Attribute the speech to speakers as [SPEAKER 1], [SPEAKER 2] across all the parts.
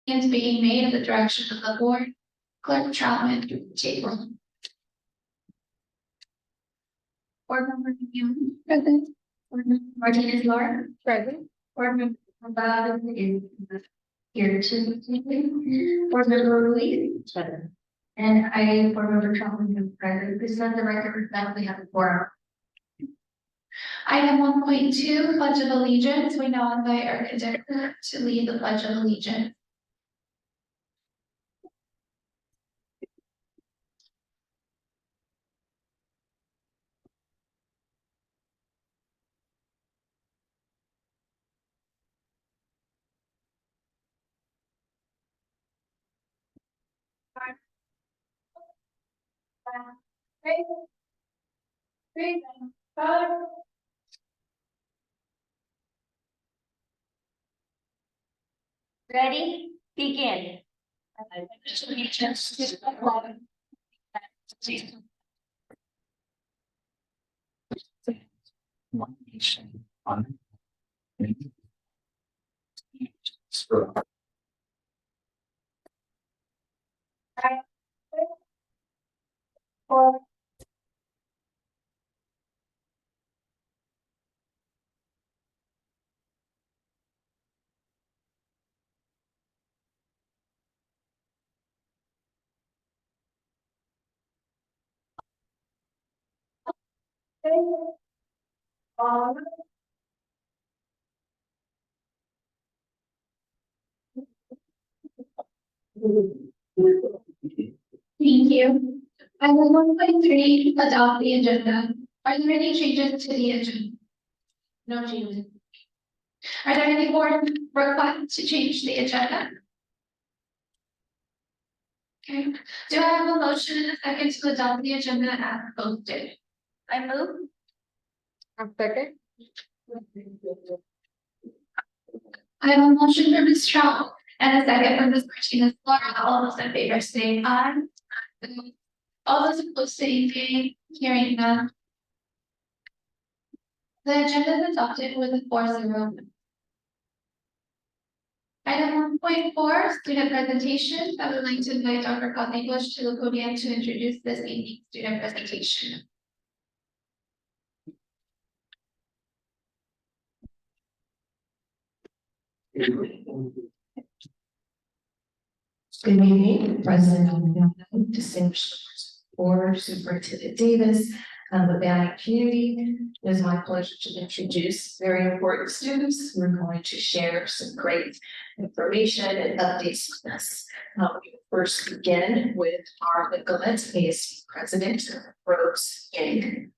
[SPEAKER 1] is being made in the direction of the board. Clerk Troutman, take roll. Board member Young, present. Board member Martinez Laura, present. Board member Bob is here too. Board member Ruiz, present. And I, board member Troutman, is present. This is the record that we have a quorum. Item 1.2, Pledge of Allegiance. We now invite our conductor to lead the Pledge of Allegiance.
[SPEAKER 2] Ready? Begin.
[SPEAKER 3] One nation under
[SPEAKER 1] Thank you. Item 1.3, adopt the agenda. Are there any changes to the agenda? No changes. Are there any board requests to change the agenda? Okay. Do I have a motion and a second to adopt the agenda as posted?
[SPEAKER 2] I move.
[SPEAKER 1] Second. I have a motion for Ms. Trout and a second for Ms. Martinez Laura. All those in favor say aye. All those opposed say nay. Hearing none. The agenda is adopted with a 4-0. Item 1.4, student presentation. I would like to invite Dr. Kathy Bush to the podium to introduce this evening's student presentation.
[SPEAKER 4] Good evening, President, distinguished members of the board, Superintendent Davis, and the Bannock community. It is my pleasure to introduce very important students who are going to share some great information and updates with us. We will first begin with our Nicollet ASB President, Rose Yang.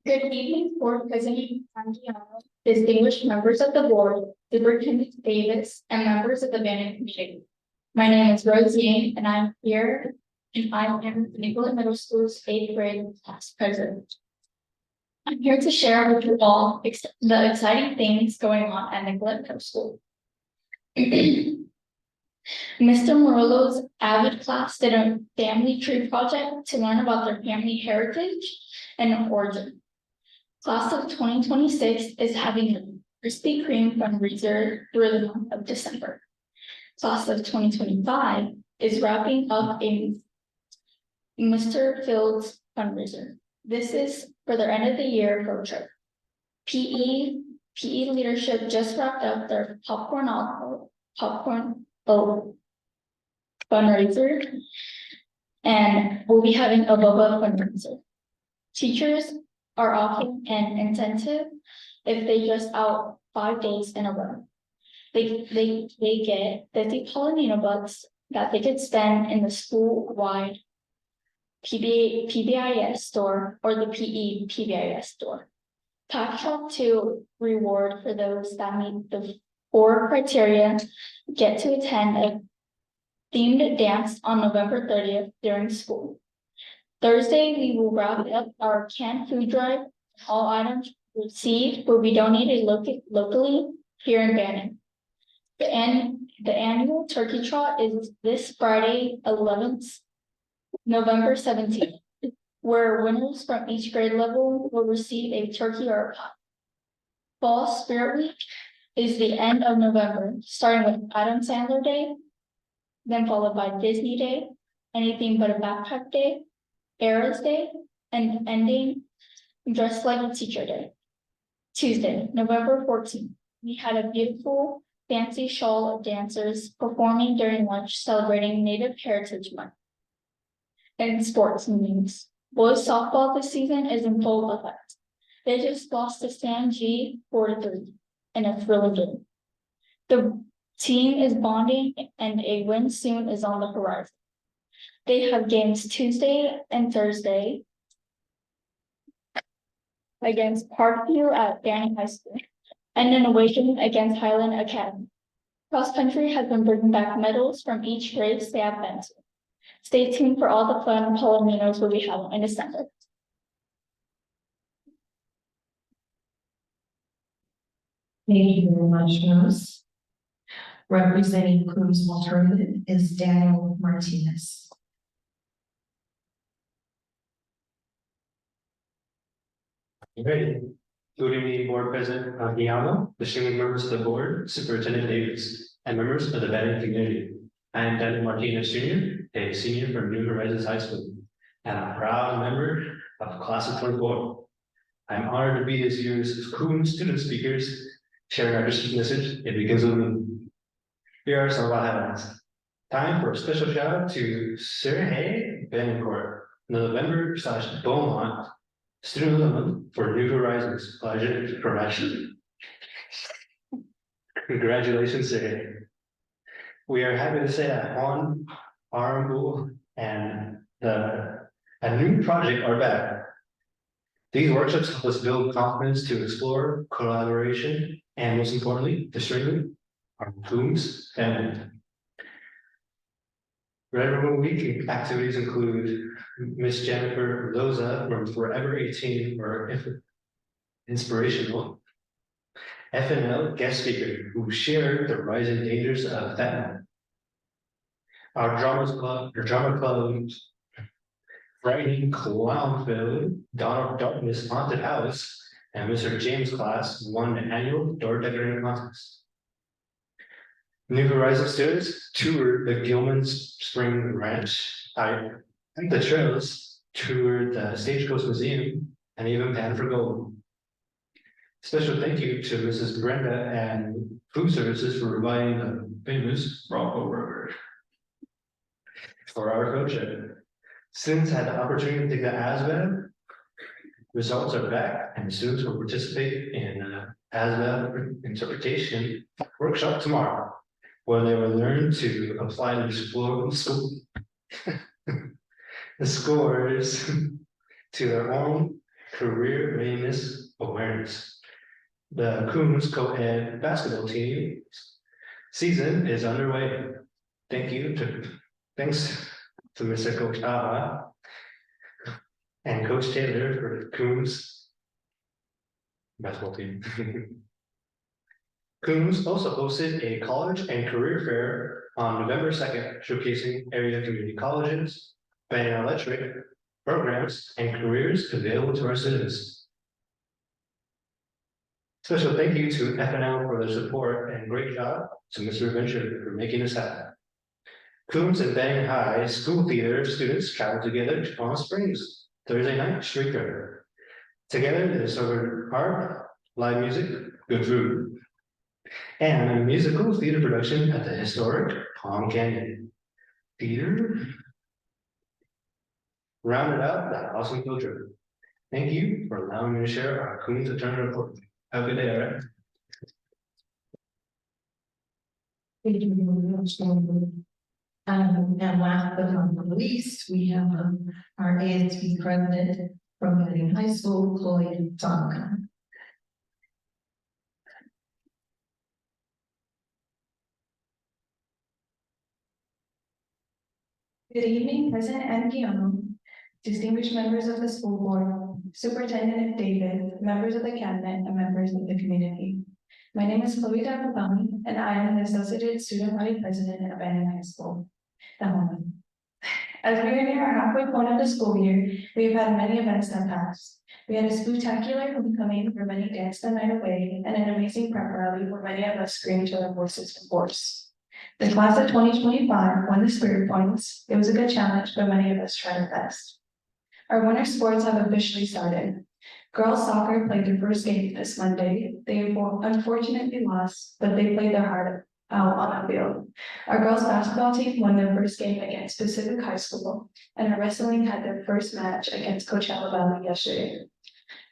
[SPEAKER 5] Good evening, Board President Santiago, distinguished members of the board, Superintendent Davis, and members of the Bannock community. My name is Rose Yang, and I'm here, and I am Nicollet Middle School's 8th grade class president. I'm here to share with you all the exciting things going on at Nicollet Middle School. Mr. Morello's avid class did a family tree project to learn about their family heritage and origin. Class of 2026 is having a Krispy Kreme fundraiser through the month of December. Class of 2025 is wrapping up a Mr. Fields fundraiser. This is for their end of the year road trip. PE leadership just wrapped up their popcorn fundraiser, and we'll be having a boba fundraiser. Teachers are offering an incentive if they just out 5 days in a row. They get 50 Palomino bucks that they could spend in the school-wide PBIS store or the PE PBIS store. Pack Truck 2 reward for those that meet the 4 criteria get to attend a themed dance on November 30th during school. Thursday, we will wrap up our canned food drive. All items received will be donated locally here in Bannock. The annual turkey trot is this Friday, November 17th. where winners from each grade level will receive a turkey or a pie. Fall Spirit Week is the end of November, starting with Adam Sandler Day, then followed by Disney Day, Anything But a Backpack Day, Eras Day, and ending Dressed Like a Teacher Day. Tuesday, November 14th, we had a beautiful fancy show of dancers performing during lunch celebrating Native Heritage Month. And sports news. Boys softball this season is in full effect. They just lost to San G 4-3, and it's really good. The team is bonding and a win soon is on the horizon. They have games Tuesday and Thursday against Parkview at Banning High School and an away game against Highland Academy. Cross country has been bringing back medals from each race they have been to. Stay tuned for all the fun Palominos will be having in December.
[SPEAKER 4] Thank you very much, Rose. Representing Cruz Alternative is Daniel Martinez.
[SPEAKER 3] Great. Good evening, Board President Diallo, distinguished members of the board, Superintendent Davis, and members of the vetting community. I am Daniel Martinez Jr., a senior from New Horizons High School, and a proud member of Class of 24. I'm honored to be this year's Coon student speakers, sharing our district message. It begins with me. Here are some of our highlights. Time for a special shout out to Sergey Benincourt, November/Beaumont Student of the Month for New Horizons. Congratulations, Sergey. We are happy to say that Juan Arambul and a new project are back. These workshops help us build confidence to explore collaboration and, most importantly, to strengthen our Coombs family. Red Ribbon Week activities include Miss Jennifer Loza from Forever 18 for inspirational FNL guest speaker who shared the rising dangers of fentanyl. Our drama club, Frightening Clownfield, Dawn of Darkness Haunted House, and Mr. James class won the annual door decorating contest. New Horizons students toured the Gilman's Spring Ranch, hiked the trails, toured the Stagecoach Museum, and even panned for gold. Special thank you to Mrs. Brenda and Food Services for providing the famous Bronco burger for our coach. Students had the opportunity to take the ASVAB. Results are back, and students will participate in ASVAB interpretation workshop tomorrow, where they will learn to apply the scores to their own career readiness awareness. The Coombs co-ed basketball team season is underway. Thanks to Mr. Coach Ava and Coach Taylor for the Coombs basketball team. Coombs also hosted a college and career fair on November 2nd, showcasing area community colleges, Banyan Electric programs, and careers available to our students. Special thank you to FNL for their support and great job to Mr. Venture for making this happen. Coombs and Banyan High School Theater students traveled together to Palm Springs Thursday night streetcar. Together they discovered art, live music, good food, and a musical theater production at the historic Palm Canyon Theater. Rounded out that awesome field trip. Thank you for allowing me to share our Coombs Eternal Report. Have a good day, all right?
[SPEAKER 4] Thank you very much. And last but not least, we have our ASB president from Banning High School, Chloe Donovan.
[SPEAKER 6] Good evening, President Anguiano, distinguished members of the school board, Superintendent David, members of the cabinet, and members of the community. My name is Chloe Donovan, and I am an Associate Student Body President at Banning High School. As we are near our halfway point of the school year, we have had many events that passed. We had a spectacular homecoming where many danced the night away, and an amazing prep rally where many of us screamed till our voices were hoarse. The class of 2025 won the spirit points. It was a good challenge, but many of us tried our best. Our winter sports have officially started. Girls soccer played their first game this Monday. They unfortunately lost, but they played their heart out on the field. Our girls basketball team won their first game against Pacific High School, and our wrestling had their first match against Coachella Valley yesterday.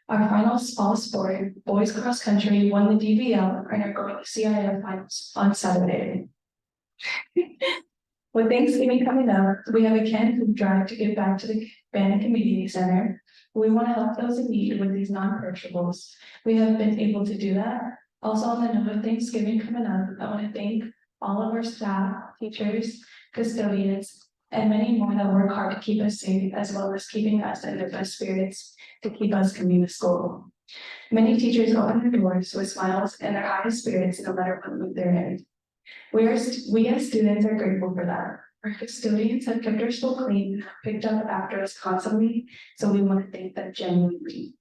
[SPEAKER 6] Our final fall sport, boys cross country, won the DBL and are going to CIF finals on Saturday. With Thanksgiving coming up, we have a canned food drive to give back to the Bannock Community Center. We want to help those in need with these non-perishables. We have been able to do that. Also, on the note of Thanksgiving coming up, I want to thank all of our staff, teachers, custodians, and many more that work hard to keep us safe, as well as keeping us in their best spirits to keep us coming to school. Many teachers open their doors with smiles and their highest spirits, no matter what mood they're in. We as students are grateful for that. Our custodians have kept our school clean, and have picked up after us constantly, so we want to thank them genuinely.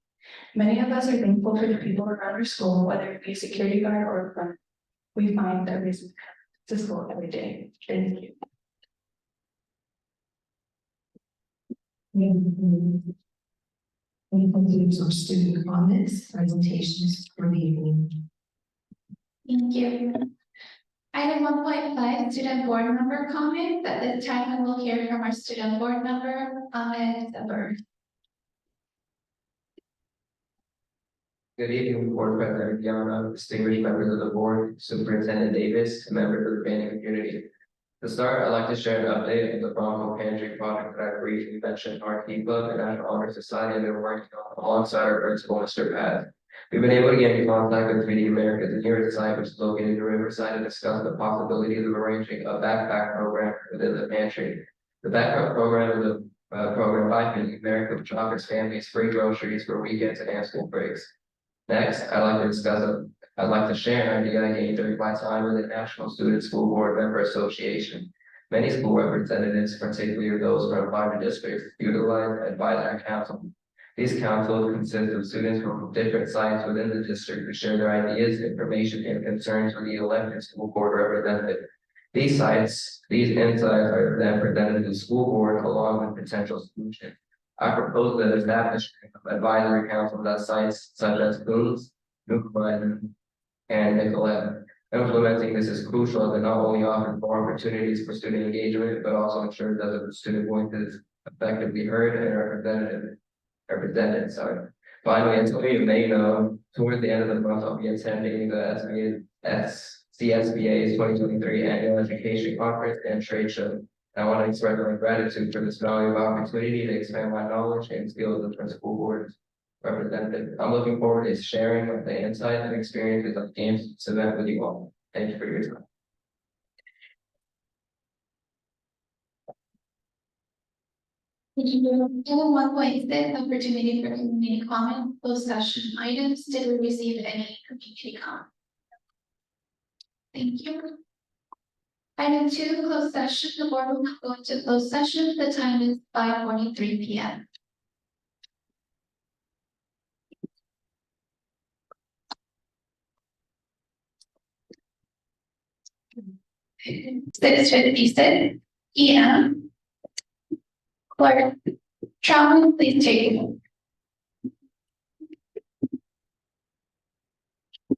[SPEAKER 6] Many of us are thankful for the people around our school, whether it be a security guard or a friend. We find that reason to come to school every day. Thank you.
[SPEAKER 4] We conclude our student comments, presentations for the evening.
[SPEAKER 5] Thank you. Item 1.5, student board member comment. At this time, we will hear from our student board member, Ahmed Zaber.
[SPEAKER 7] Good evening, Board President Yama, distinguished members of the board, Superintendent Davis, and members of the Bannock community. To start, I'd like to share an update of the Bronco Pantry project that I briefly mentioned. Our Key Club and National Honor Society have been working on alongside our principal, Mr. Paz. We've been able to get in contact with Feeding America, the nearest site, which is located in Riverside, to discuss the possibilities of arranging a backpack program within the pantry. The backpack program is a program by Feeding America, which offers families free groceries for weekends and school breaks. Next, I'd like to share an idea I gained during my time with the National Student School Board Member Association. Many school representatives, particularly those from private districts, utilize advisory council. These councils consist of students from different sites within the district who share their ideas, information, and concerns with the elected school board representative. These insights are then presented to the school board along with potential solutions. I propose that establishment of advisory councils at sites such as Boone's, Newfoundland, and Nicollet. Implementing this is crucial as it not only offers more opportunities for student engagement, but also ensures that the student voice is effectively heard and represented. Finally, as some of you may know, toward the end of the month, I'll be attending the CSBA's 2023 Annual Education Conference and Trade Show. I want to express my gratitude for this valuable opportunity to expand my knowledge and skills as a school board representative. I'm looking forward to sharing the insights and experiences of games this event with you all. Thank you for your time.
[SPEAKER 5] Thank you. Item 1.6, opportunity for community comment, closed session items. Did we receive any community comment? Thank you. Item 2, closed session. The board will not go into closed session. The time is 5:43 p.m. Six 56 p.m. Clerk Trauma, please take it.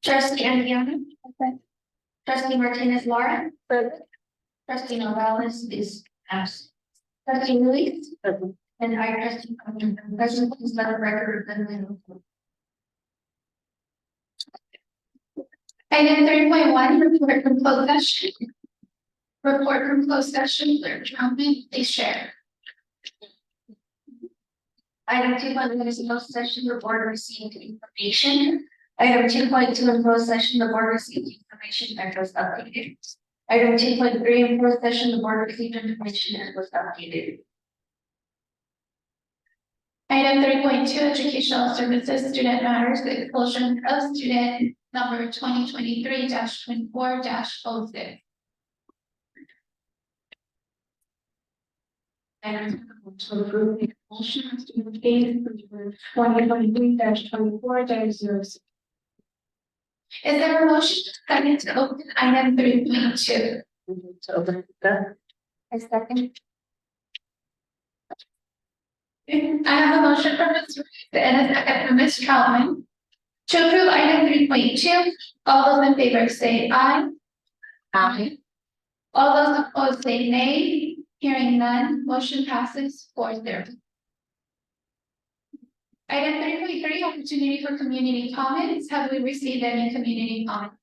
[SPEAKER 2] Trustee Andiana. Trustee Martinez Laura. Trustee Novales is absent. Trustee Luis. And I, Trustee Compton, present, please let the record reflect.
[SPEAKER 5] Item 3.1, report from closed session. Report from closed session, Clerk Trauma, please share.
[SPEAKER 2] Item 2.1 is closed session, the board received information. Item 2.2 in closed session, the board received information that was updated. Item 2.3 in closed session, the board received information and was updated.
[SPEAKER 5] Item 3.2, educational services, student matters, the expulsion of student number 2023-24-06.
[SPEAKER 1] And to approve the motion of student case for 2023-24-06.
[SPEAKER 2] Is there a motion second to open item 3.2?
[SPEAKER 1] To open the.
[SPEAKER 2] A second. I have a motion from Ms. Ruiz and a second from Ms. Troutman. To approve item 3.2, all those in favor say aye. Aye. All those opposed say nay. Hearing none, motion passes 4-0. Item 3.3, opportunity for community comments. Have we received any community comments?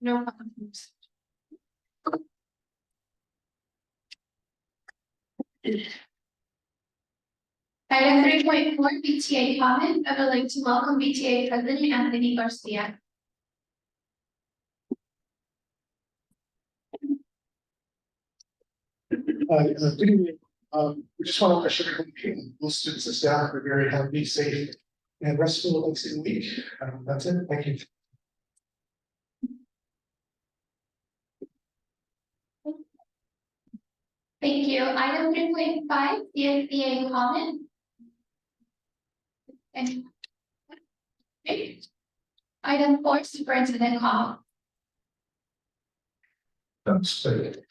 [SPEAKER 2] No comments. Item 3.4, BTA comment. I would like to welcome BTA President Anthony Garcia.
[SPEAKER 8] Good evening. We just want to wish everyone, those students and staff are very happy, safe, and restful Thanksgiving week. That's it. Thank you.
[SPEAKER 2] Thank you. Item 3.5, CSBA comment. And item 4, superintendent comment.
[SPEAKER 9] That's it.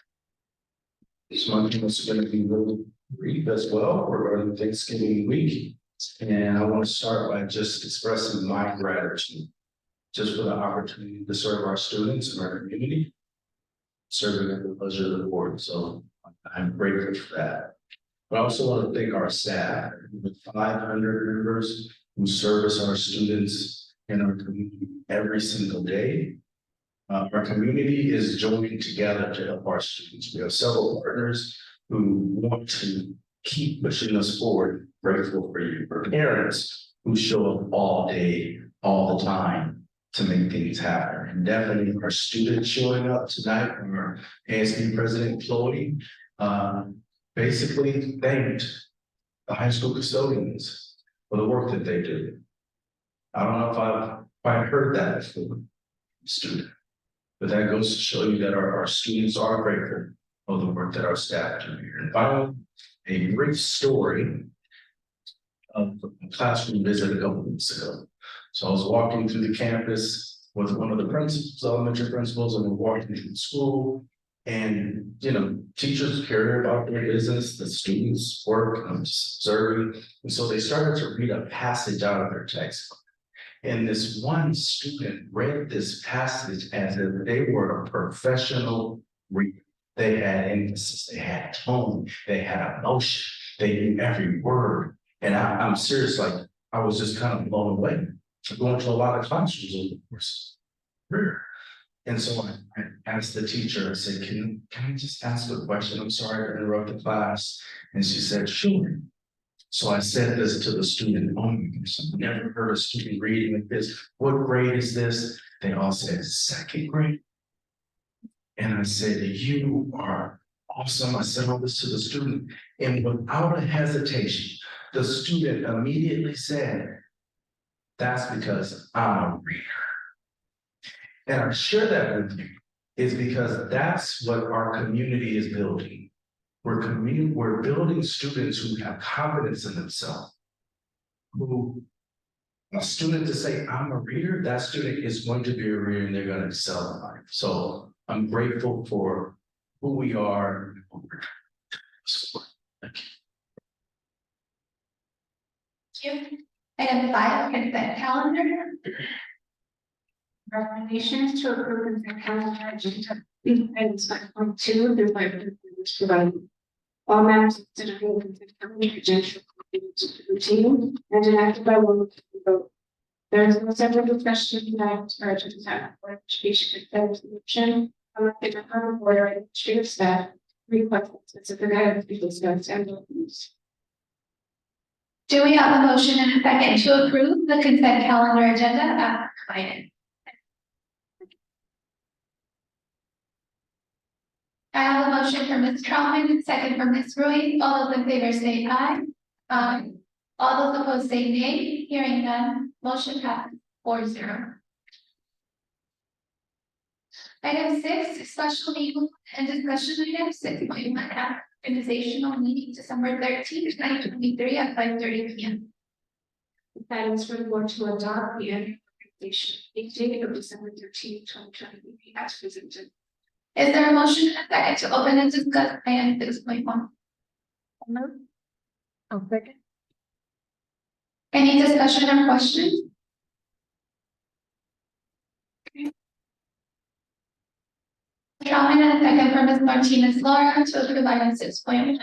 [SPEAKER 9] This month is going to be really brief as well. We're running Thanksgiving week. And I want to start by just expressing my gratitude just for the opportunity to serve our students and our community, serving at the pleasure of the board. So I'm grateful for that. But I also want to thank our staff, with 500 members who service our students in our community every single day. Our community is joining together to help our students. We have several partners who want to keep pushing us forward. Grateful for you, for parents who show up all day, all the time to make things happen. And definitely our students showing up tonight, our ASB president, Chloe, basically thanked the high school custodians for the work that they do. I don't know if I've quite heard that before, student. But that goes to show you that our students are grateful of the work that our staff do here. And finally, a brief story of a classroom visit a couple weeks ago. So I was walking through the campus with one of the principals, elementary principals, and we're walking through the school. And, you know, teachers care about their business, the students work, I'm just observing. And so they started to read a passage out of their textbook. And this one student read this passage as if they were a professional reader. They had emphasis, they had tone, they had emotion, they knew every word. And I'm serious, like I was just kind of blown away. I'm going to a lot of classrooms over the course of career. And so I asked the teacher, I said, can I just ask a question? I'm sorry to interrupt the class. And she said, sure. So I said this to the student, oh my goodness, I've never heard a student reading like this. What grade is this? They all said second grade. And I said, you are awesome. I said all this to the student. And without a hesitation, the student immediately said, that's because I'm a reader. And I share that with you is because that's what our community is building. We're building students who have confidence in themselves. Who a student to say, I'm a reader, that student is going to be a reader and they're going to excel in life. So I'm grateful for who we are. Thank
[SPEAKER 2] Thank you. Item 5, consent calendar.
[SPEAKER 1] Recommendations to approve consent calendar agenda. Items 5.2 through 5.3 provided. All matters considered in the consent calendar agenda to routine and enacted by one vote. There is no separate discussion tonight or agenda time for education consent motion. Unless the department board or administrative staff request specific items be discussed and voted.
[SPEAKER 2] Do we have a motion and a second to approve the consent calendar agenda as provided? I have a motion from Ms. Troutman, second from Ms. Ruiz. All those in favor say aye. Aye. All those opposed say nay. Hearing none, motion passes 4-0. Item 6, special legal and discussion item 6.1 application
[SPEAKER 5] organizational meeting December 13th, 2023 at 5:30 P.M.
[SPEAKER 1] Items for the board to adopt the annual organization meeting of December 13th, 2023 as presented.
[SPEAKER 5] Is there a motion and a second to open and discuss item 6.1?
[SPEAKER 1] I'll second.
[SPEAKER 5] Any discussion or questions? Drawing and a second from Ms. Martinez Laura to approve item 6.1.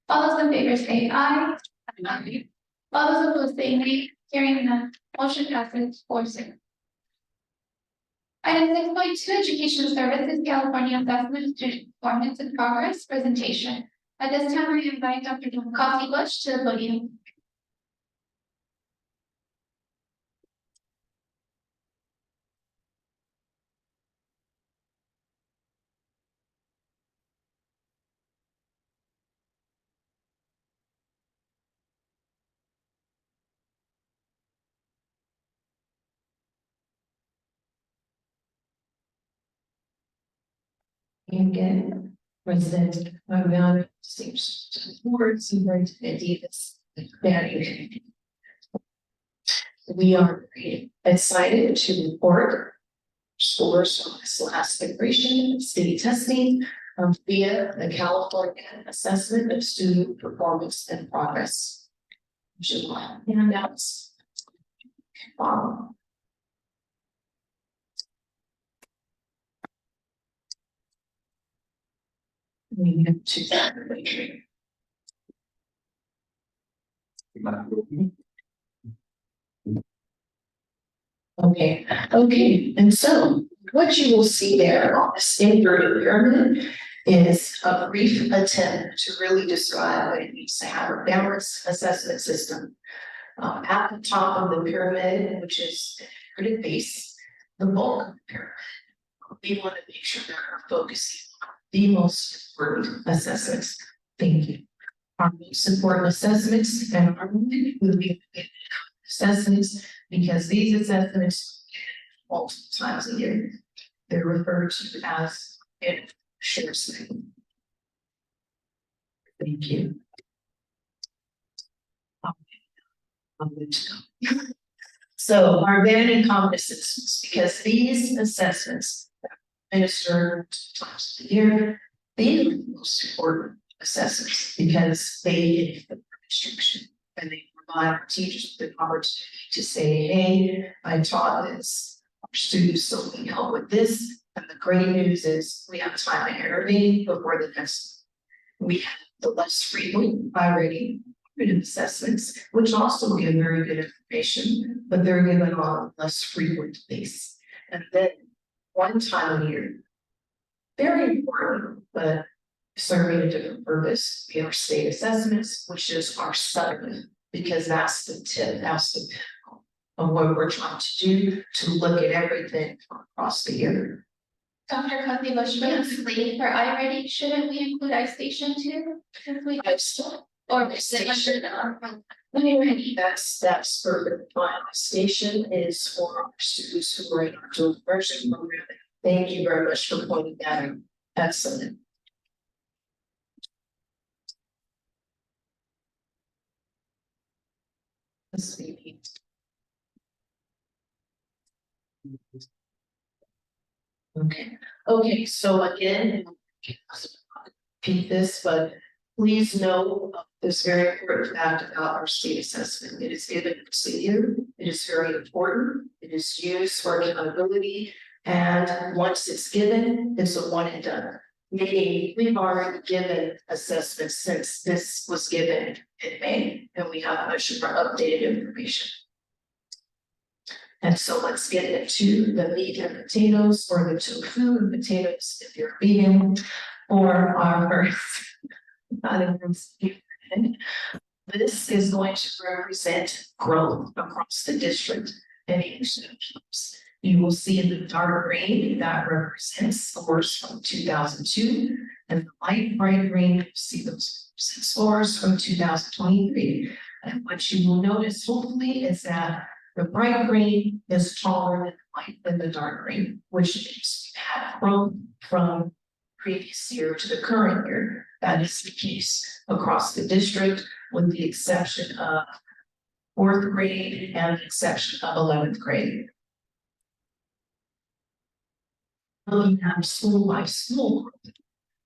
[SPEAKER 5] All those in favor say aye. Aye. All those opposed say nay. Hearing none, motion passes 4-0. Item 6.2, Education Services, California Assessment Student Performance and Progress Presentation. At this time, I invite Dr. John Coffee Bush to the podium.
[SPEAKER 4] And again, President Magdalena seems to the board, Superintendent Davis, Banning. We are very excited to report scores from this last iteration of state testing via the California Assessment of Student Performance and Progress. Handouts. We have to that. Okay, and so what you will see there on this inverted pyramid is a brief attempt to really describe what it means to have a balanced assessment system. At the top of the pyramid, which is the inverted base, the bulk of the pyramid, we want to make sure that we're focusing on the most important assessments. Thank you. Our most important assessments and our will be assessments, because these assessments multiple times a year. They're referred to as shares. Thank you. I'm good to go. So our vanity competencies, because these assessments administered times a year, these are the most important assessments because they give the instruction and they provide our teachers with the opportunity to say, hey, I taught this, our students still need help with this. And the great news is we have time to intervene before the next. We have the less frequent already assessments, which also give very good information, but they're given on a less frequent basis. And then one time a year, very important, but serving a different purpose, we have our state assessments, which is our settlement, because that's the tip, that's the pinnacle of what we're trying to do to look at everything across the year.
[SPEAKER 5] Dr. Kathy Bush, briefly, for iReady, shouldn't we include iStation too? If we or is it under iReady?
[SPEAKER 4] That's perfect. My station is for our students who are in our dual immersion program. Thank you very much for pointing that out. Excellent. Let's see. Okay, so again, repeat this, but please know this very important fact about our state assessment. It is given once a year. It is very important. It is used for accountability. And once it's given, it's a one and done. Meaning we've already given assessments since this was given in May, and we have much more updated information. And so let's get into the meat and potatoes, or the tofu and potatoes if you're vegan, or our this is going to represent growth across the district and you will see in the dark green that represents scores from 2002, and the light bright green, you see those scores from 2023. And what you will notice hopefully is that the bright green is taller than light than the dark green, which means we have growth from previous year to the current year. That is the case across the district, with the exception of fourth grade and the exception of 11th grade. Looking at school by school,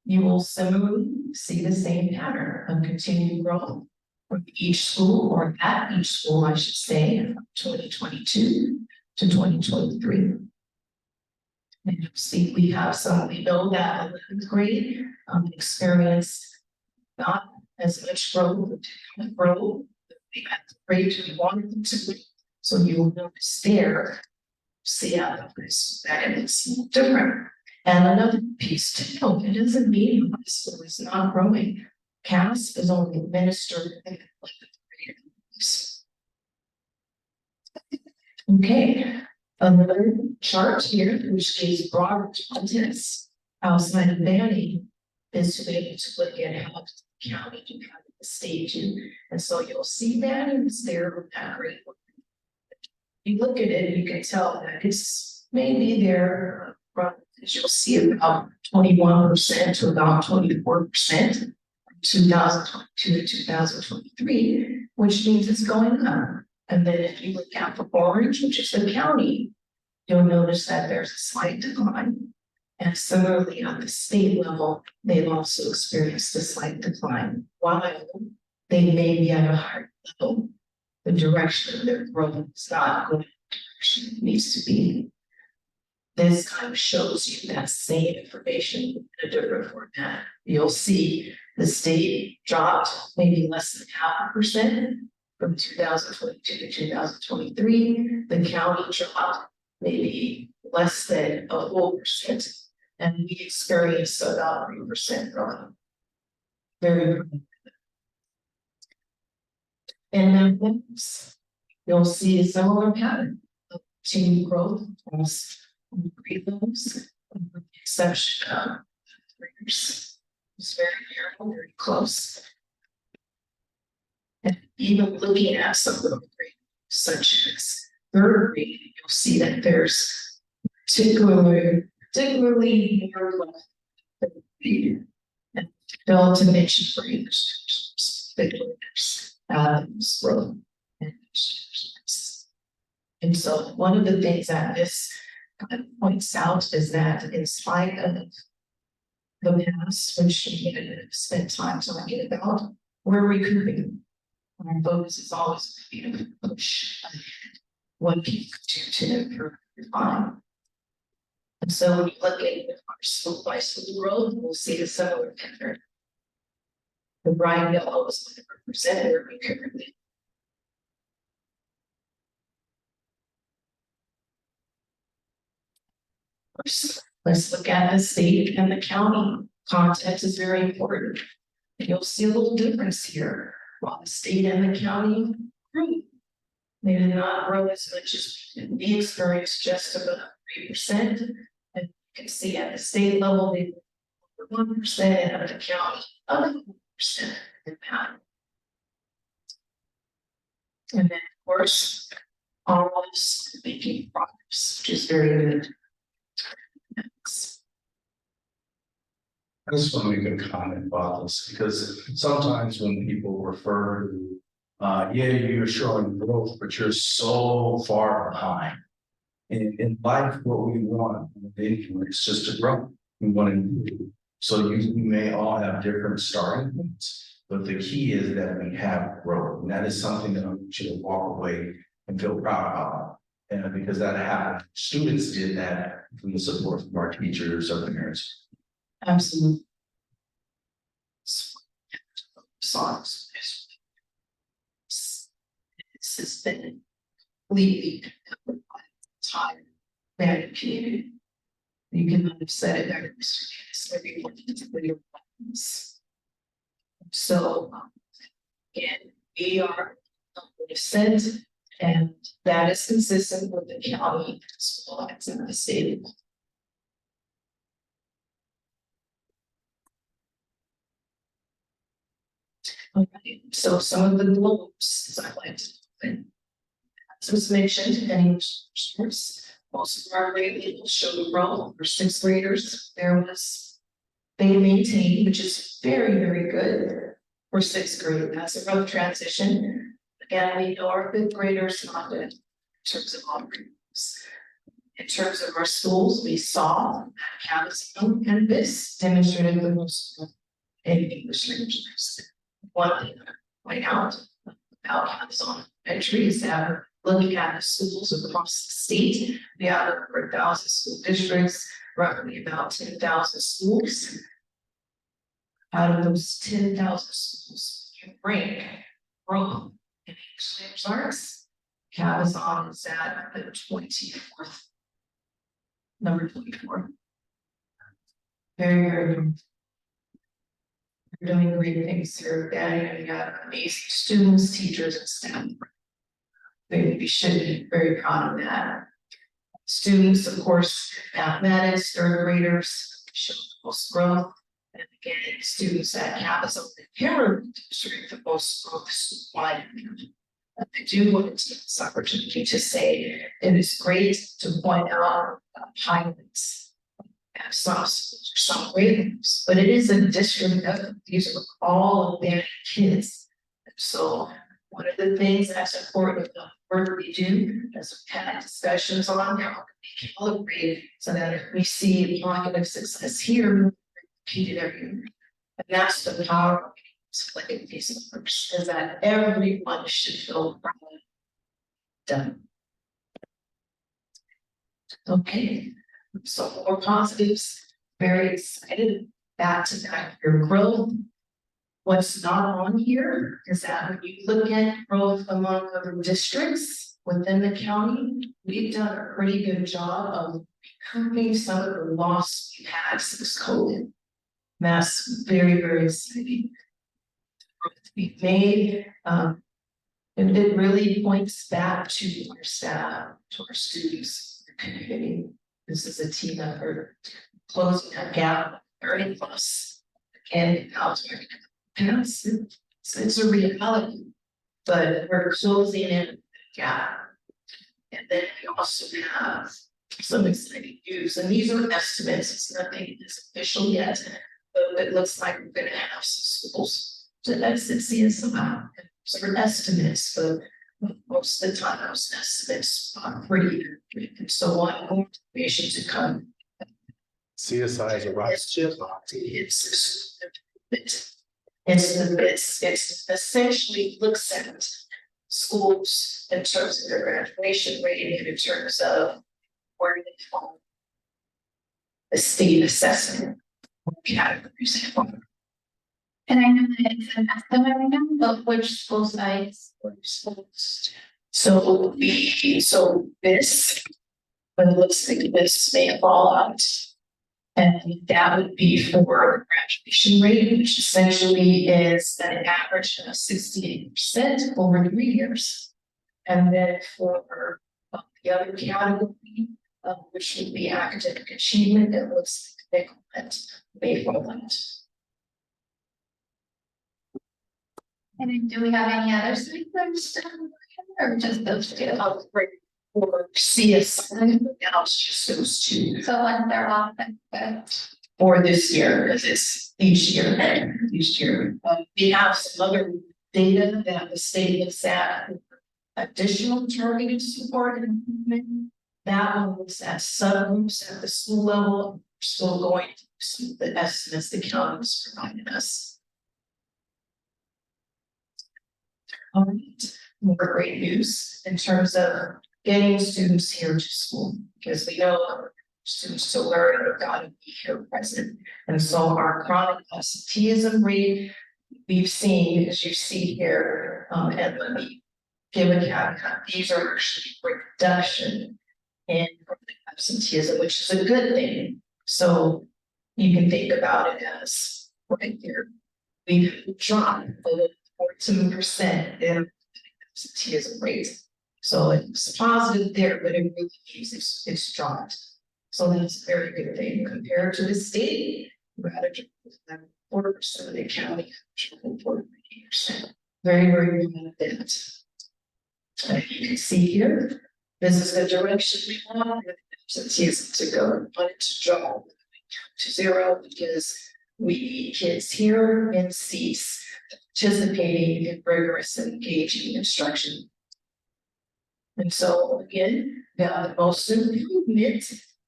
[SPEAKER 4] you will similarly see the same pattern of continued growth from each school, or at each school, I should say, from 2022 to 2023. And you'll see we have some, we know that 11th grade experienced not as much growth, they had the rate we wanted them to. So you'll notice there, see how this that it's different. And another piece to note, it doesn't mean high school is not growing. CAS is only administered in 11th grade. Okay, another chart here, which gives broader context outside of Banning, is to be able to look at how the county can have the state do. And so you'll see Banning is there with that grade. You look at it, you can tell that it's maybe there, as you'll see about 21% to about 24%, 2022 to 2023, which means it's going up. And then if you look at for Orange, which is the county, you'll notice that there's a slight decline. And similarly at the state level, they've also experienced a slight decline. While they may be at a higher level, the direction of their growth is not going in the direction it needs to be. This kind of shows you that same information in a different format. You'll see the state dropped maybe less than 0.5% from 2022 to 2023. The county dropped maybe less than a whole percent, and we experienced about 3% growth. Very good. And then you'll see a similar pattern of continued growth across grade levels, with the exception of graders. It's very narrow, very close. And even looking at some of the grades, such as third grade, you'll see that there's particularly more growth than grade. And failed to mention graders, growth. And so one of the things that this kind of points out is that in spite of the past, which we spent time talking about, we're recouping. Our focus is always to push what people do to improve your fine. And so when you look at our school by school growth, we'll see a similar pattern. The bright yellow is going to represent where we currently. Let's look at the state and the county. Context is very important. You'll see a little difference here. While the state and the county grew, they did not grow as much as we experienced, just about 3%. And you can see at the state level, they were 1%, and at the county, other 1% impact. And then, of course, all of us making progress, which is very good. Next.
[SPEAKER 9] I just want to make a comment about this, because sometimes when people refer to, yeah, you're showing growth, but you're so far behind. In life, what we want is just to grow. We want to improve. So you may all have different starting points, but the key is that we have growth. And that is something that I want you to walk away and feel proud about. And because that happened, students did that from the support from our teachers, our parents.
[SPEAKER 4] Absolutely. Songs. This has been completely entire bad community. You can have said it better. Everyone is clear. So again, we are percent, and that is consistent with the county as well as in the state. Okay, so some of the globes, as I like to open. As was mentioned, in English source, most of our grade levels show the growth for sixth graders. There was they maintain, which is very, very good for sixth grade. That's a rough transition. Again, we know our fifth graders not good in terms of offerings. In terms of our schools, we saw Cabazon and this demonstrated the most in English language. One thing I point out about Cabazon Elementary is that looking at the schools across the state, we have over 1,000 school districts, roughly about 10,000 schools. Out of those 10,000 schools, you rank Rome in English language arts. Cabazon is at the 24th. Number 24. Very, very good. We're doing great things here. And we got amazing students, teachers, and staff. We should be very proud of that. Students, of course, mathematics, third graders, show the most growth. And again, students at Cabazon and Harrow District, the most growth wide. I do want to take this opportunity to say it is great to point out pilots. Some grades, but it is a district effort. These are all of their kids. So one of the things that's important about the work we do is we have discussions on how we calibrate so that if we see pocket of success here, repeat it every year. And that's the power of splitting these numbers, is that everyone should feel proud. Done. Okay. So more positives, very excited back to back your growth. What's not on here is that when you look at growth among other districts within the county, we've done a pretty good job of recouping some of the loss we've had since COVID. That's very, very exciting. Growth we've made, and it really points back to our staff, to our students, our community. This is a team effort, closing that gap, 30 plus. Again, it's a reality, but we're closing in the gap. And then we also have some exciting news, and these are estimates, it's nothing that's official yet, but it looks like we're gonna have some schools to exit CSI. So we're estimates, but most of the time those estimates are pretty accurate, and so on more information to come.
[SPEAKER 8] CSI is a rock.
[SPEAKER 4] It's essentially looks at schools in terms of their graduation rate and in terms of where they fall. The state assessment categories.
[SPEAKER 1] And I know that it's an estimate right now, but which school size?
[SPEAKER 4] So this, when it looks like this may fall out. And that would be for graduation rate, which essentially is an average of 68% over 3 years. And then for the other category, which would be academic achievement, it looks like they fall out.
[SPEAKER 1] And then do we have any other sleepers or just those two?
[SPEAKER 4] For CSI, now it's just those two
[SPEAKER 1] So when they're off, then good.
[SPEAKER 4] for this year, because it's each year, each year. We have some other data that the state looks at, additional targeted support and improvement. That one looks at subgroups at the school level, still going to see the estimates the county is providing us. All right, more great news in terms of getting students here to school, because we know students to learn have got to be here present. And so our chronic absenteeism rate, we've seen, as you see here, and let me give a caveat, these are actually reduction in chronic absenteeism, which is a good thing. So you can think about it as right here, we've dropped below 14% in absenteeism rate. So it's positive there, but it really means it's dropped. So that's a very good thing compared to the state. We're at a 4% of the county, 48%. Very, very good at that. You can see here, this is the direction we want. Absenteeism to go. We want it to drop to 0 because We need kids here in seats participating in rigorous and engaging instruction. And so again, the most improvement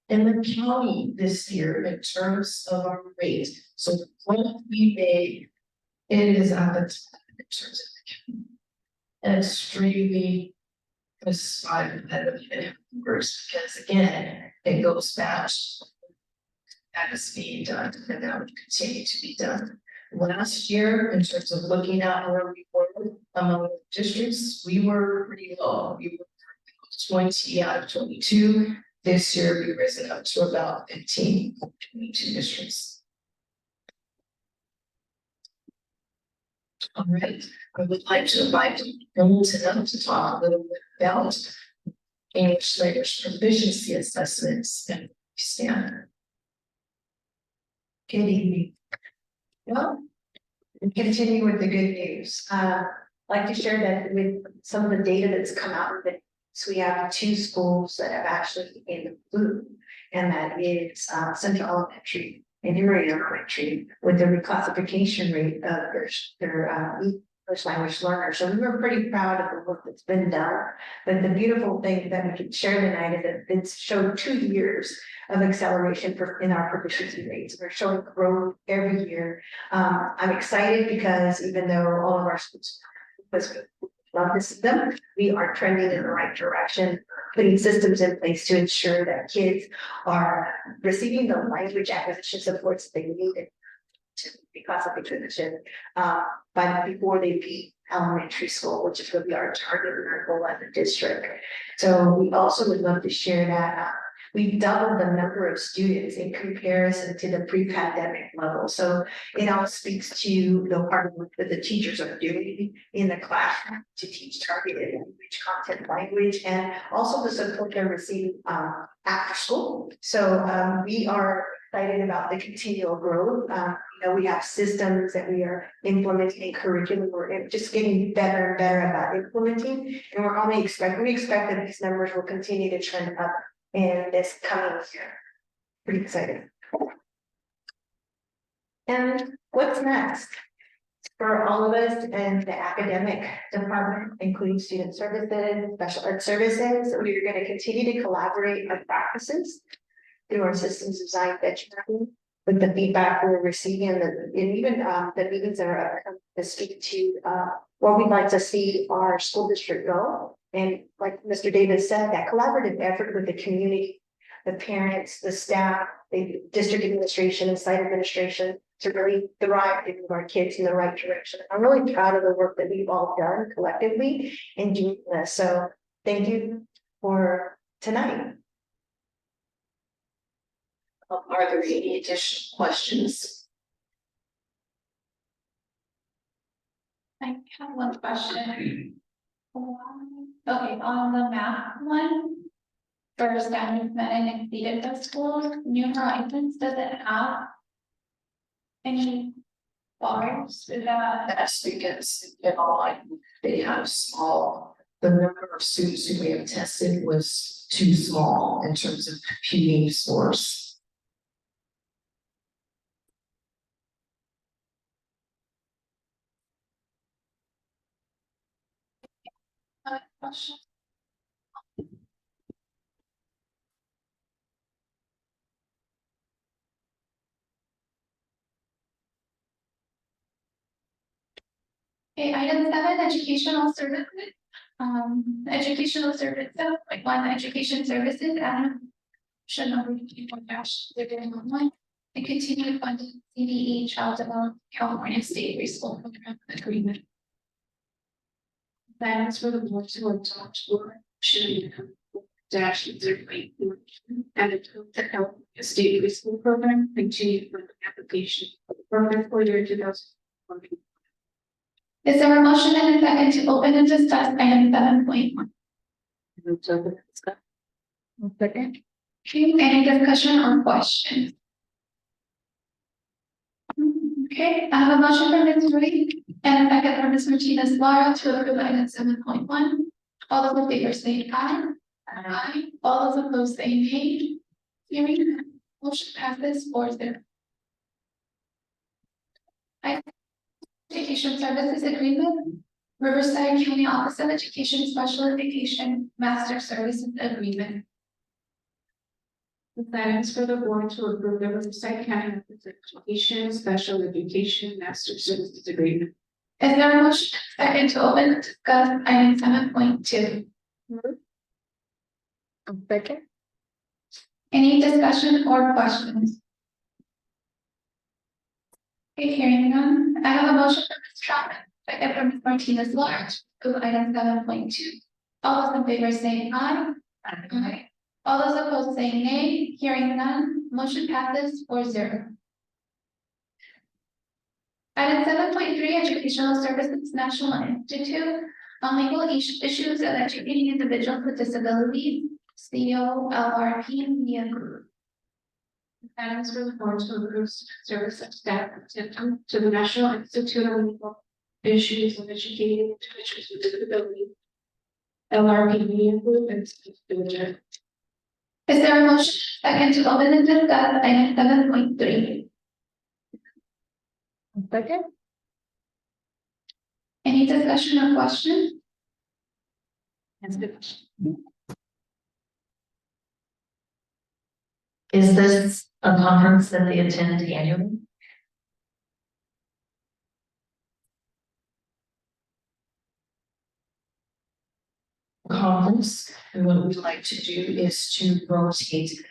[SPEAKER 4] in the county this year in terms of our rate. So what we made, it is at the top in terms of the county. And extremely inspired that it works, because again, it goes back to that is being done and that would continue to be done. Last year, in terms of looking at where we were among districts, we were pretty low. We were 20 out of 22. This year, we've risen up to about 15 of 22 districts. All right, I would like to invite Milton to talk a little bit about English language proficiency assessments and standard.
[SPEAKER 10] Good evening. Well, we continue with the good news. Like to share that with some of the data that's come out of it. So we have 2 schools that have actually in the blue, and that is Central Elementary and Erie Elementary with the reclassification rate of their English language learners. So we were pretty proud of the work that's been done. But the beautiful thing that we can share tonight is that it's showed 2 years of acceleration in our proficiency rates. We're showing growth every year. I'm excited because even though all of our schools love the system, we are trending in the right direction, putting systems in place to ensure that kids are receiving the language acquisition supports they need to reclassification before they leave elementary school, which is really our target and our goal at the district. So we also would love to share that we've doubled the number of students in comparison to the pre-pandemic level. So it all speaks to the hard work that the teachers are doing in the classroom to teach targeted language, content language, and also the support they're receiving after school. So we are excited about the continual growth. We have systems that we are implementing in curriculum. We're just getting better and better about implementing, and we expect that these numbers will continue to trend up in this coming year. Pretty excited. And what's next? For all of us in the academic department, including student services, special ed services, we are going to continue to collaborate on practices through our systems design benchmarking with the feedback we're receiving and even the meetings that are upcoming to speak to what we'd like to see our school district go. And like Mr. Davis said, that collaborative effort with the community, the parents, the staff, the district administration and site administration to really thrive and move our kids in the right direction. I'm really proud of the work that we've all done collectively in doing this. So thank you for tonight.
[SPEAKER 4] Are there any additional questions?
[SPEAKER 11] I have one question. Okay, on the math one, for standards met and exceeded those schools, New Horizons, does it have any bars? Is that?
[SPEAKER 4] That's because they have the number of students who we have tested was too small in terms of computing scores.
[SPEAKER 11] Question. Okay, item 7, educational services. Educational services, like one education services and should number 2.0 and continue funding CDE Child Development California State Preschool Program Agreement.
[SPEAKER 6] That is for the board to adopt or should dash 0.1 and approve the California State Preschool Program continue for the application for fiscal year 2020.
[SPEAKER 11] Is there a motion and a second to open and discuss item 7.1?
[SPEAKER 6] Second.
[SPEAKER 11] Okay, any discussion or questions? Okay, I have a motion from Ms. Reed and a second from Ms. Martinez Lara to approve item 7.1. All those in favor say aye. Aye. All those opposed say nay. Hearing none, motion passes 4-0. Education Services Agreement, Riverside County Office of Education Special Education Master Services Agreement.
[SPEAKER 1] The items for the board to approve the Riverside County Office of Education Special Education Master Services Agreement.
[SPEAKER 11] Is there a motion second to open and discuss item 7.2?
[SPEAKER 1] Second.
[SPEAKER 11] Any discussion or questions? Okay, hearing none, I have a motion from Ms. Troutman, second from Ms. Martinez Lawrence, to item 7.2. All those in favor say aye. Aye. All those opposed say nay. Hearing none, motion passes 4-0. Item 7.3, Educational Services National Institute on Legal Issues of Educating Individuals with Disabilities, COLRP Media Group.
[SPEAKER 1] Items for the board to approve service of staff to the National Institute on Legal Issues of Educating Individuals with Disabilities. LRP Media Group and Diligent.
[SPEAKER 11] Is there a motion second to open and discuss item 7.3?
[SPEAKER 1] Second.
[SPEAKER 11] Any discussion or question?
[SPEAKER 4] Is this a conference that they attend annually? Conference, and what we'd like to do is to rotate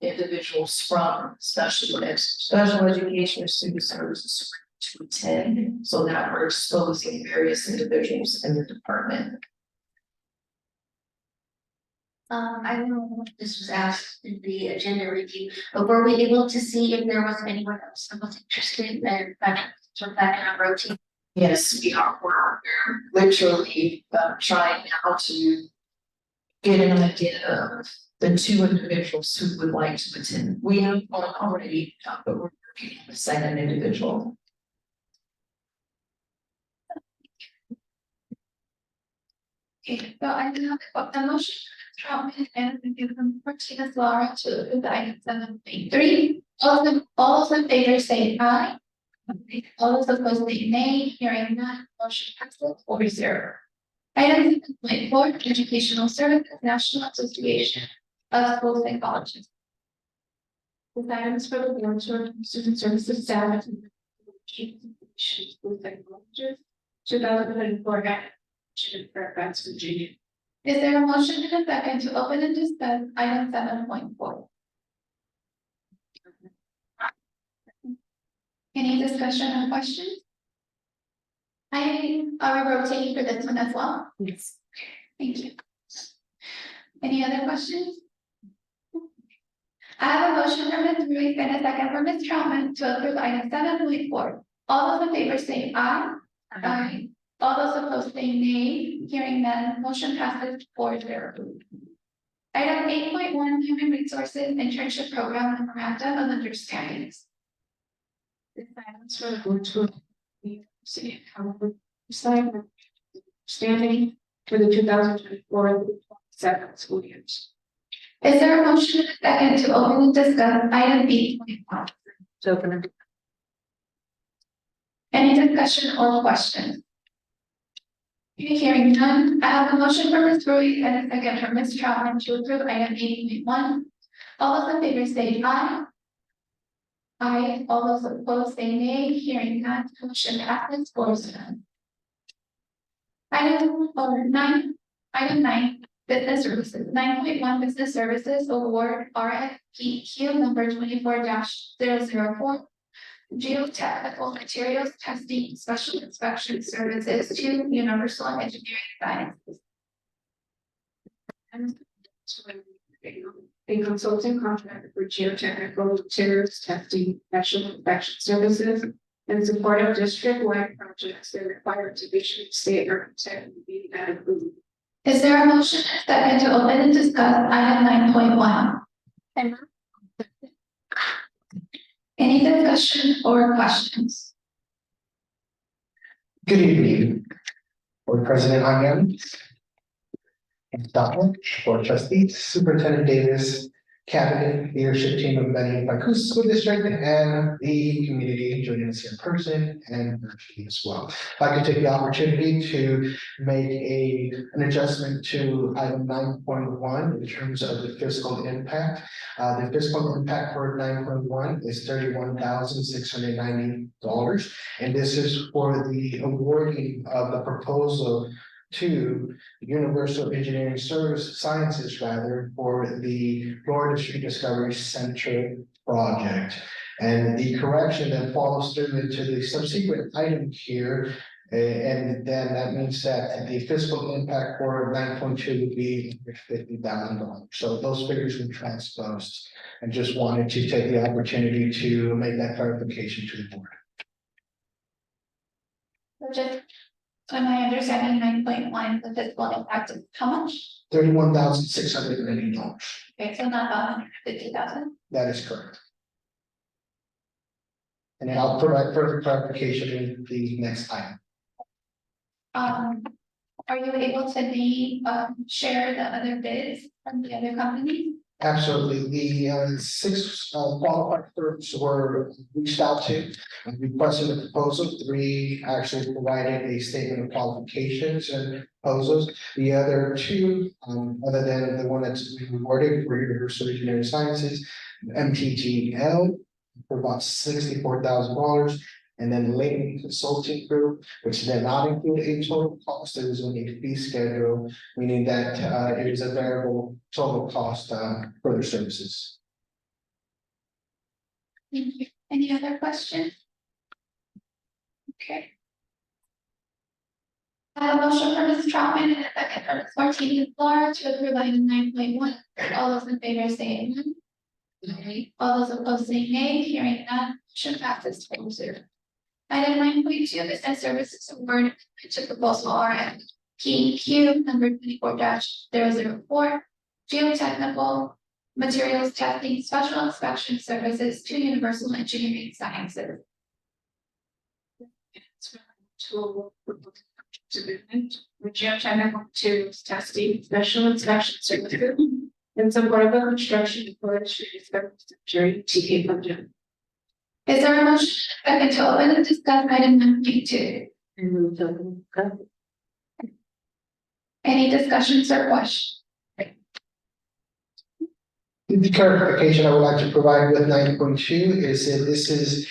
[SPEAKER 4] individuals from special education or student services to attend, so that we're exposing various individuals in the department.
[SPEAKER 2] I don't know if this was asked in the agenda review, but were we able to see if there was anyone else that was interested in sort of that kind of routine?
[SPEAKER 4] Yes, we are. We're literally trying now to get an idea of the 2 individuals who would like to attend. We have one already, but we're looking at the second individual.
[SPEAKER 11] Okay, so I do have a motion from and from Martinez Laura to approve item 7.3. All those in favor say aye. All those opposed say nay. Hearing none, motion passes 4-0. Item 7.4, Educational Services National Association of School Psychologists.
[SPEAKER 1] With items for the board to approve student services staff and school psychologist 2024 in Fairfax, Virginia.
[SPEAKER 11] Is there a motion and a second to open and discuss item 7.4? Any discussion or questions? Are we rotating for this one as well?
[SPEAKER 4] Yes.
[SPEAKER 11] Thank you. Any other questions? I have a motion from Ms. Ruiz and a second from Ms. Troutman to approve item 7.4. All those in favor say aye. Aye. All those opposed say nay. Hearing none, motion passes 4-0. Item 8.1, Human Resources Internship Program Memorandum of Understandings.
[SPEAKER 1] This items for the board to approve city council standing for the 2024-2027 school years.
[SPEAKER 11] Is there a motion and a second to open and discuss item 8.1?
[SPEAKER 1] To open it.
[SPEAKER 11] Any discussion or questions? Hearing none, I have a motion from Ms. Ruiz and a second from Ms. Troutman to approve item 8.1. All those in favor say aye. Aye. All those opposed say nay. Hearing none, motion passes 4-0. Item 9, Business Services, 9.1 Business Services Award RFPQ number 24-004. Geotechnical Materials Testing Special Inspection Services to Universal Engineering Sciences.
[SPEAKER 1] A consulting contract for geotechnical materials testing special inspection services in support of district-wide projects that require division state or be that approved.
[SPEAKER 11] Is there a motion second to open and discuss item 9.1? Any discussion or questions?
[SPEAKER 8] Good evening, Board President Hanyan, Board Trustees, Superintendent Davis, cabinet leadership team of Benny Pacu School District and the community joining us here in person and virtually as well. If I could take the opportunity to make an adjustment to item 9.1 in terms of the fiscal impact. The fiscal impact for 9.1 is $31,690. And this is for the awarding of the proposal to Universal Engineering Sciences for the Florida Street Discovery Center project. And the correction that follows through into the subsequent item here, and then that means that the fiscal impact for 9.2 would be $50,000. So those figures were transposed, and just wanted to take the opportunity to make that clarification to the board.
[SPEAKER 11] So just, so my understanding 9.1, the fiscal impact is how much?
[SPEAKER 8] $31,680.
[SPEAKER 11] Okay, so not about 150,000.
[SPEAKER 8] That is correct. And then I'll provide further clarification in the next item.
[SPEAKER 11] Are you able to share the other bids from the other companies?
[SPEAKER 8] Absolutely. The 6 qualified firms were reached out to and requested a proposal. 3 actually provided a statement of qualifications and proposals. The other 2, other than the one that's been awarded, for Universal Engineering Sciences, MTGL, for about $64,000. And then Layton Consulting Group, which did not include a total cost, it was only a fee schedule, meaning that it is a variable total cost for their services.
[SPEAKER 11] Thank you. Any other questions? Okay. I have a motion from Ms. Troutman and a second from Ms. Martinez-Fleur to approve item 9.1. All those in favor say amen. Aye. All those opposed say nay. Hearing none, motion passes 4-0. Item 9.2, business services award to proposal RFQ number 24-004, geotechnical materials testing special inspection services to Universal Engineering Sciences.
[SPEAKER 12] Geotechnical materials testing, special inspection services, and support of construction for the street during TK budget.
[SPEAKER 11] Is there a motion second to open and discuss item 9.2? Any discussions or questions?
[SPEAKER 8] The clarification I would like to provide with 9.2 is that this is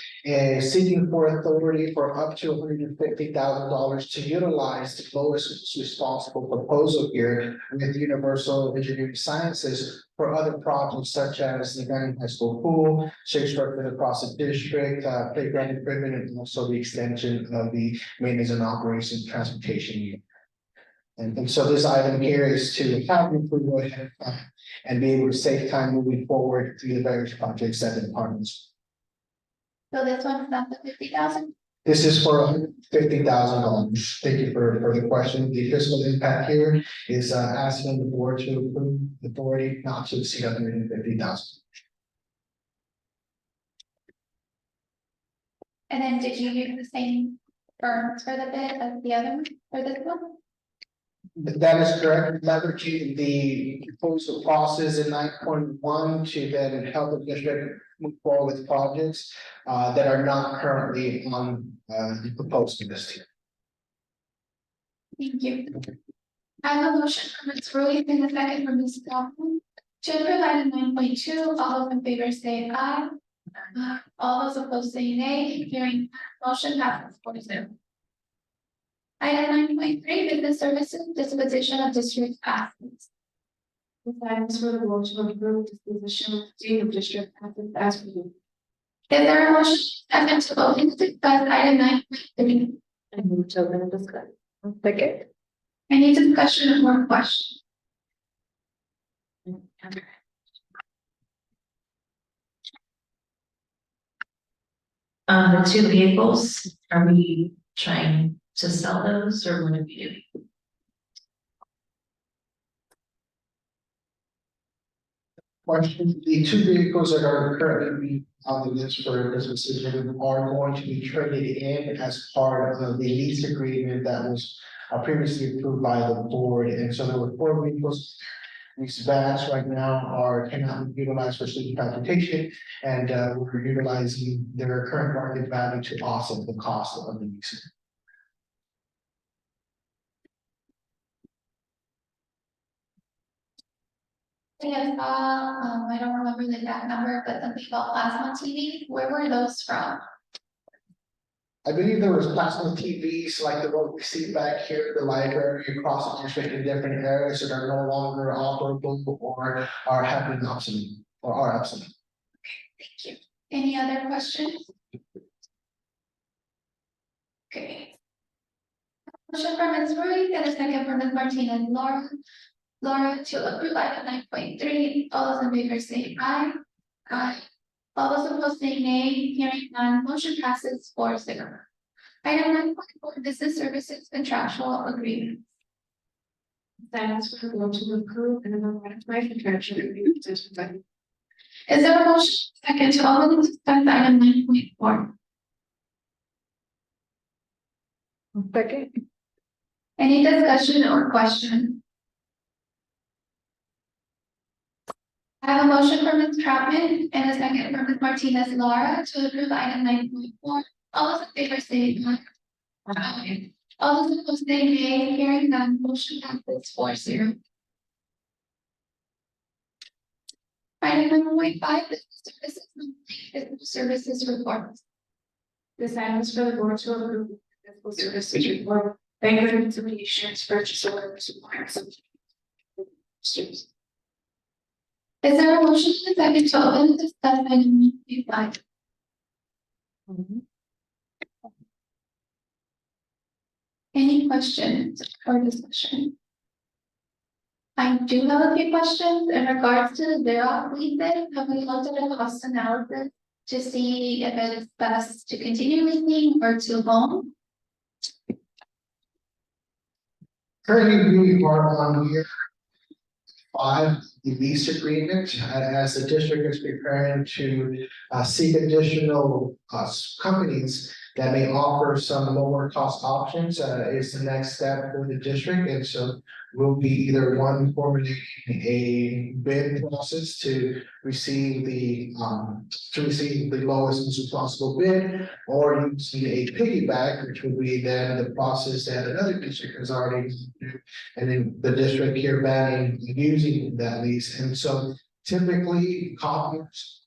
[SPEAKER 8] seeking for authority for up to $150,000 to utilize the lowest responsible proposal here with Universal Engineering Sciences for other projects such as the Gunning High School pool, Shakespeare across the district, playground improvement, and also the extension of the maintenance and operations transportation unit. And so this item here is to have them go ahead and be able to save time moving forward through the various projects that the departments.
[SPEAKER 11] So this one's not the 50,000?
[SPEAKER 8] This is for $50,000. Thank you for the question. The fiscal impact here is asking the board to approve the authority not to exceed $150,000.
[SPEAKER 11] And then did you use the same firms for the bid as the other one for this one?
[SPEAKER 8] That is correct. Leveraging the proposal process in 9.1 to then help the district move forward with projects that are not currently on the proposed list here.
[SPEAKER 11] Thank you. I have a motion from Ms. Ruiz and a second from Ms. Kaufman to approve item 9.2. All those in favor say aye. All those opposed say nay. Hearing none, motion passes 4-0. Item 9.3, business services, disposition of district assets.
[SPEAKER 12] This item is for the board to approve disposition of district assets as presented.
[SPEAKER 11] Is there a motion second to open to discuss item 9.3?
[SPEAKER 12] I move to open and discuss. Second.
[SPEAKER 11] Any discussion or question?
[SPEAKER 4] The 2 vehicles, are we trying to sell those or what are we doing?
[SPEAKER 8] Question, the 2 vehicles that are currently on the list for businesses are going to be traded in as part of the lease agreement that was previously approved by the board. And so there were 4 vehicles These vans right now cannot be utilized for student transportation, and we're utilizing their current market value to offset the cost of the lease.
[SPEAKER 11] Yes, I don't remember the exact number, but something about plasma TV, where were those from?
[SPEAKER 8] I believe there was plasma TVs like the one we see back here at the library across the district in different areas that are no longer operable or are happening obsolete or are obsolete.
[SPEAKER 11] Thank you. Any other questions? Okay. Motion from Ms. Roy and a second from Ms. Martinez. Laura to approve item 9.3. All those in favor say aye. Aye. All those opposed say nay. Hearing none, motion passes 4-0. Item 9.4, business services contractual agreement.
[SPEAKER 12] Silence for the vote to approve and then ratify contractual agreement as provided.
[SPEAKER 11] Is there a motion second to all of discuss item 9.4?
[SPEAKER 12] Second.
[SPEAKER 11] Any discussion or question? I have a motion from Ms. Troutman and a second from Ms. Martinez Lara to approve item 9.4. All those in favor say aye. Aye. All those opposed say nay. Hearing none, motion passes 4-0. Item 9.5, business services report.
[SPEAKER 12] This item is for the board to approve the fiscal services report, bank reconciliations, purchase orders, requirements of students.
[SPEAKER 11] Is there a motion to second to open and discuss item 9.5? Any questions or discussion? I do have a few questions in regards to the Xerox leasing. Have we looked at a cost analysis to see if it is best to continue leasing or to loan?
[SPEAKER 8] Currently, we are on year 5, the lease agreement, as the district is preparing to seek additional companies that may offer some lower cost options, is the next step for the district. And so we'll be either formulating a bid process to receive the lowest and possible bid, or using a piggyback, which would be then the process that another district has already done, and then the district here banning using that lease. And so typically copiers,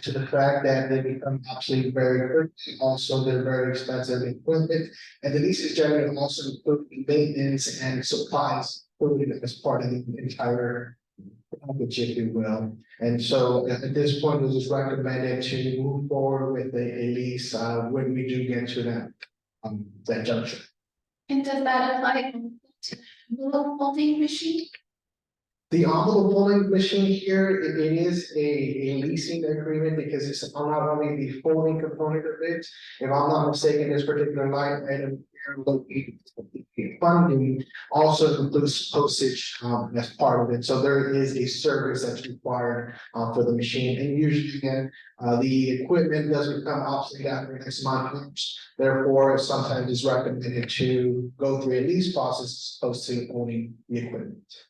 [SPEAKER 8] to the fact that they become actually very quickly, also they're very expensive equipment, and the leases generally also include maintenance and supplies included as part of the entire package, if you will. And so at this point, it is recommended to move forward with a lease when we do get to that juncture.
[SPEAKER 11] And does that apply to the folding machine?
[SPEAKER 8] The envelope folding machine here, it is a leasing agreement because it's not only the folding component of it. If I'm not mistaken, this particular line item here located funding also includes postage as part of it. So there is a service that's required for the machine. And usually again, the equipment does become obsolete after X amount of years. Therefore, sometimes it's recommended to go through a lease process as opposed to owning the equipment.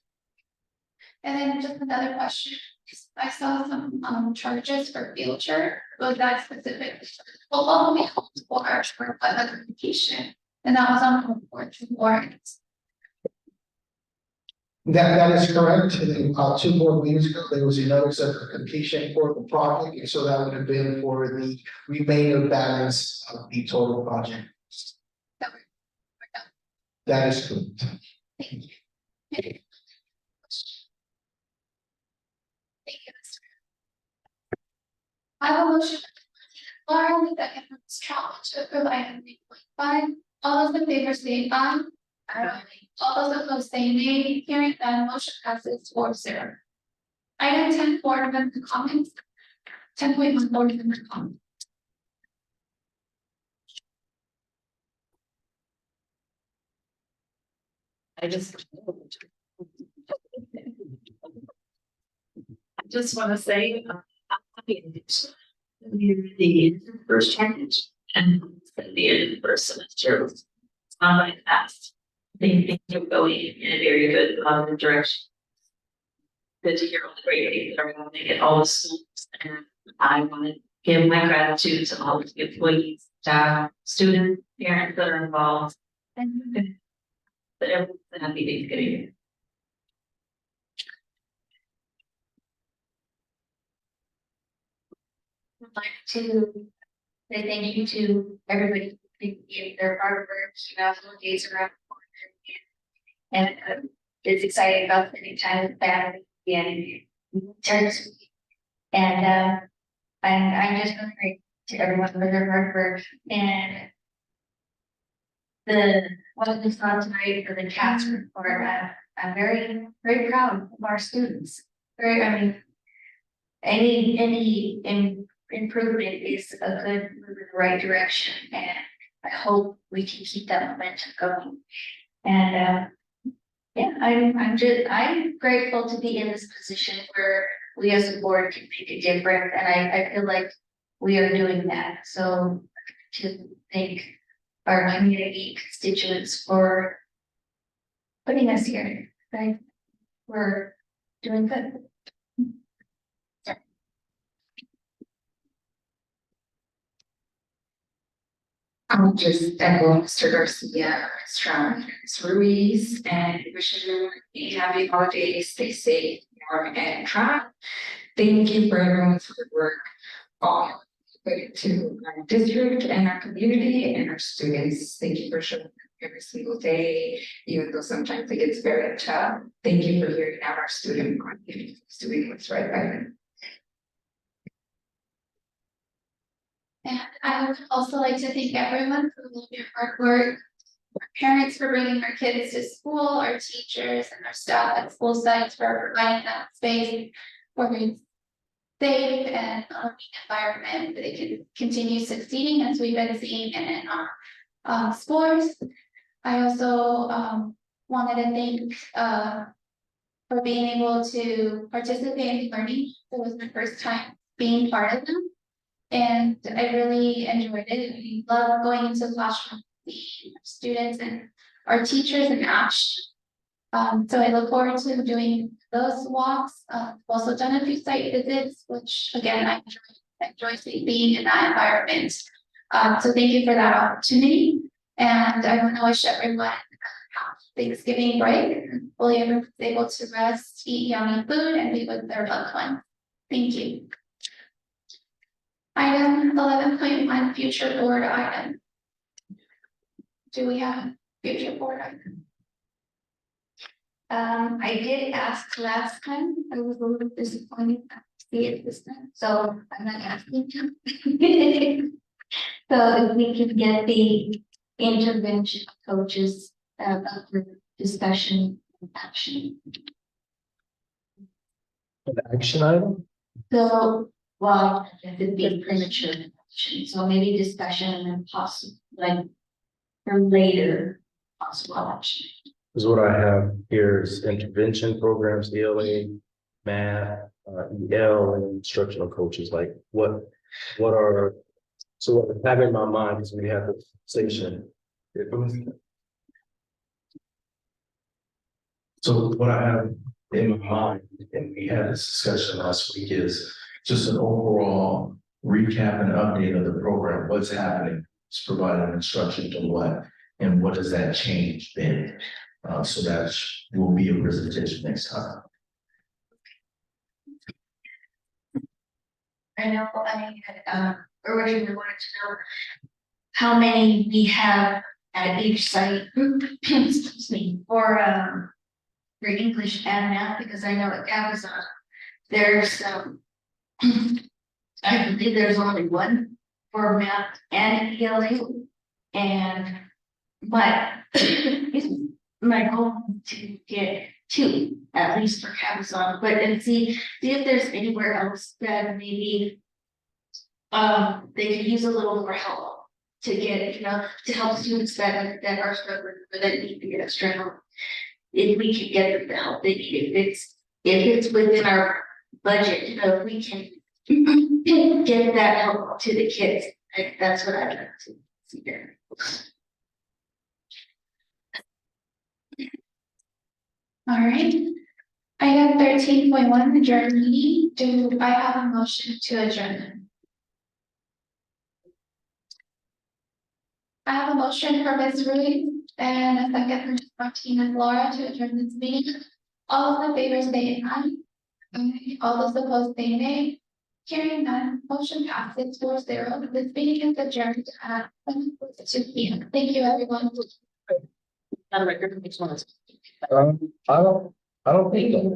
[SPEAKER 11] And then just another question, I saw some charges for field trip, was that specific? Well, we held for web application, and that was on the report to warrants.
[SPEAKER 8] That is correct. And then 2 more meetings ago, there was a notice of completion for the project, and so that would have been for the remainder balance of the total project. That is correct.
[SPEAKER 11] Thank you. Thank you, Mr. I have a motion. Laura, with second from Ms. Trout to approve item 8.5. All those in favor say aye. Aye. All those opposed say nay. Hearing none, motion passes 4-0. Item 10, board member comments. 10.1, board member comments.
[SPEAKER 12] I just want to say, the first challenge and the end of the first semester was not like fast. I think things are going in a very good positive direction.
[SPEAKER 13] good to hear all the great things that are happening at all the schools. And I want to give my gratitude to all of the employees, staff, students, parents that are involved. And that everyone's a happy Thanksgiving.
[SPEAKER 2] I'd like to say thank you to everybody who gave their hard work, days around the corner. And is excited about spending time with family and turns. And I'm just really grateful to everyone for their hard work and what we saw tonight for the CATS report. I'm very, very proud of our students. Any improvement is a good move in the right direction, and I hope we can keep that momentum going. And I'm grateful to be in this position where we as a board can make a difference, and I feel like we are doing that. So to thank our community constituents for putting us here. Right? We're doing good.
[SPEAKER 14] I'll just echo Mr. Garcia, strong Ms. Ruiz, and wish everyone a happy holidays, stay safe, warm, and dry. Thank you for everyone for the work all put into our district and our community and our students. Thank you for showing up every single day, even though sometimes it gets very tough. Thank you for hearing out our student community, doing what's right by them.
[SPEAKER 11] And I would also like to thank everyone for all of your hard work, our parents for bringing our kids to school, our teachers and our staff at school sites for providing that space where it's safe and environment that they can continue succeeding as we've been seeing in our sports. I also wanted to thank for being able to participate in learning. It was my first time being part of them. And I really enjoyed it. We love going into the classroom, seeing our students and our teachers and Ash. So I look forward to doing those walks. I've also done a few site visits, which again, I enjoy being in that environment. So thank you for that opportunity. And I want to wish everyone Thanksgiving break. Hopefully everyone's able to rest, eat yummy food, and be with their loved ones. Thank you. Item 11.1, future board item. Do we have a future board item?
[SPEAKER 2] I did ask last time. I was a little disappointed to see it this time, so I'm not asking you. So if we can get the intervention coaches up for discussion and action.
[SPEAKER 3] An action item?
[SPEAKER 2] So, well, it'd be premature, so maybe discussion and possible, like, for later possible action.
[SPEAKER 3] Because what I have here is intervention programs, ELA, math, EL, and instructional coaches. Like what are, so what I have in my mind is we have the conversation.
[SPEAKER 9] So what I have in my mind, and we had this discussion last week, is just an overall recap and update of the program, what's happening, it's providing instruction to what, and what does that change been? So that will be a presentation next time.
[SPEAKER 2] I know I had originally wanted to know how many we have at each site, excuse me, for English and math, because I know at Amazon there's I believe there's only one for math and ELA, and my goal is to get two at least for Amazon, but and see if there's anywhere else that maybe they could use a little more help to get, to help students that are struggling or that need to get extra help. If we can get them the help they need, if it's within our budget, if we can get that help to the kids, that's what I'd like to see there.
[SPEAKER 11] All right. Item 13.1, adjourn meeting. Do I have a motion to adjourn? I have a motion for Ms. Ruiz and a second for Ms. Martinez Laura to adjourn this meeting. All those in favor say aye. Aye. All those opposed say nay. Hearing none, motion passes 4-0. This meeting is adjourned at 2 p.m. Thank you, everyone.
[SPEAKER 13] On record, which one is?
[SPEAKER 9] I don't think.